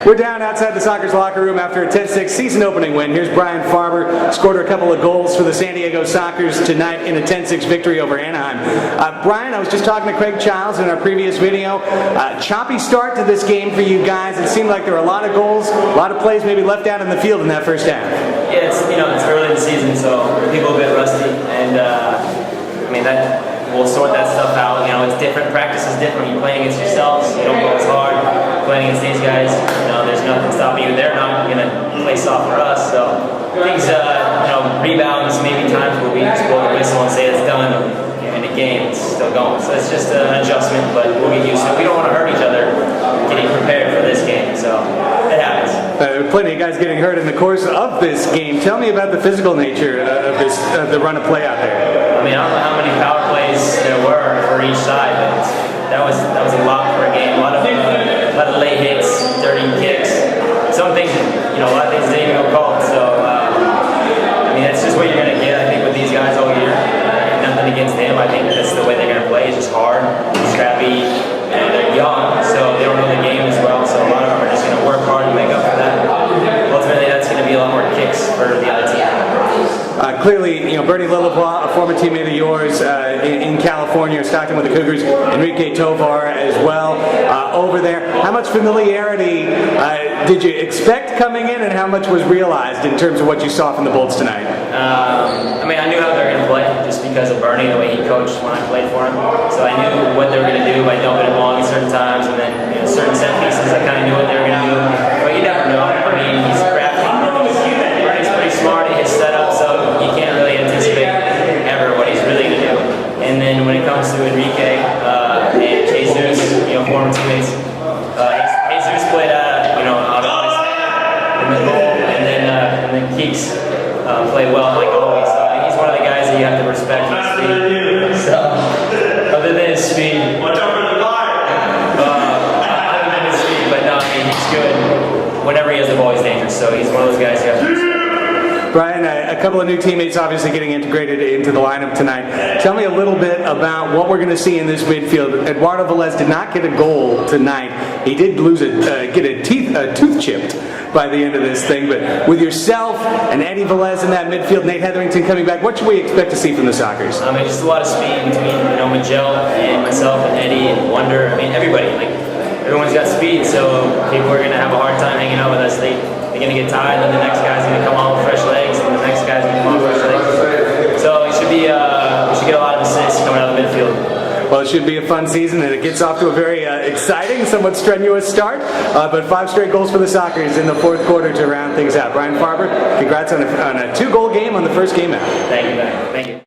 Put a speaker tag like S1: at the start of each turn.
S1: We're down outside the Sockers locker room after a 10-6 season opening win. Here's Brian Farber, scored a couple of goals for the San Diego Sockers tonight in a 10-6 victory over Anaheim. Brian, I was just talking to Craig Childs in our previous video. Choppy start to this game for you guys. It seemed like there were a lot of goals, a lot of plays maybe left out in the field in that first half.
S2: Yeah, it's early in the season, so people are a bit rusty, and we'll sort that stuff out. It's different. Practice is different. You're playing against yourselves. You don't go as hard. Playing against these guys, there's nothing stopping you. They're not going to play soft for us. So things, rebounds, maybe times where we just blow the whistle and say it's done, and the game is still going. So it's just an adjustment, but we'll get used to it. We don't want to hurt each other getting prepared for this game, so it happens.
S1: Plenty of guys getting hurt in the course of this game. Tell me about the physical nature of the run of play out there.
S2: I don't know how many power plays there were for each side, but that was a lot for a game. A lot of late hits, dirty kicks. Some things, a lot of things didn't even go called. So, that's just what you're going to get, I think, with these guys all year. Nothing against them. I think that's the way they're going to play. It's just hard, scrappy, and they're young, so they don't know the game as well. So a lot of them are just going to work hard to make up for that. Ultimately, that's going to be a lot more kicks for the other team.
S1: Clearly, Bernie Lillebois, a former teammate of yours in California, Stockton with the Cougars, Enrique Tovar as well over there. How much familiarity did you expect coming in, and how much was realized in terms of what you saw from the Bolts tonight?
S2: I knew how they were going to play just because of Bernie, the way he coached when I played for him. So I knew what they were going to do by dumping it long at certain times, and then certain set pieces, I kind of knew what they were going to do. But you never know. He's crafty. Bernie's pretty smart at his setup, so you can't really anticipate ever what he's really going to do. And then when it comes to Enrique and Jesus, former teammates, Jesus played out in the goal, and then Keeks played well like always. He's one of the guys that you have to respect his speed. So, other than his speed, watch out for the fire. Other than his speed, but no, he's good. Whenever he has the ball, he's dangerous. So he's one of those guys you have to respect.
S1: Brian, a couple of new teammates obviously getting integrated into the lineup tonight. Tell me a little bit about what we're going to see in this midfield. Eduardo Velez did not get a goal tonight. He did get a tooth chipped by the end of this thing, but with yourself and Eddie Velez in that midfield, Nate Hetherington coming back, what should we expect to see from the Sockers?
S2: Just a lot of speed between Miguel and myself and Eddie and Wonder. Everybody. Everyone's got speed, so people are going to have a hard time hanging out with us. They're going to get tired, and then the next guy's going to come on with fresh legs, and the next guy's going to come on with fresh legs. So it should be, we should get a lot of assists coming out of the midfield.
S1: Well, it should be a fun season, and it gets off to a very exciting, somewhat strenuous start. But 5 straight goals for the Sockers in the fourth quarter to round things out. Brian Farber, congrats on a 2-goal game on the first game out.
S2: Thank you, man. Thank you.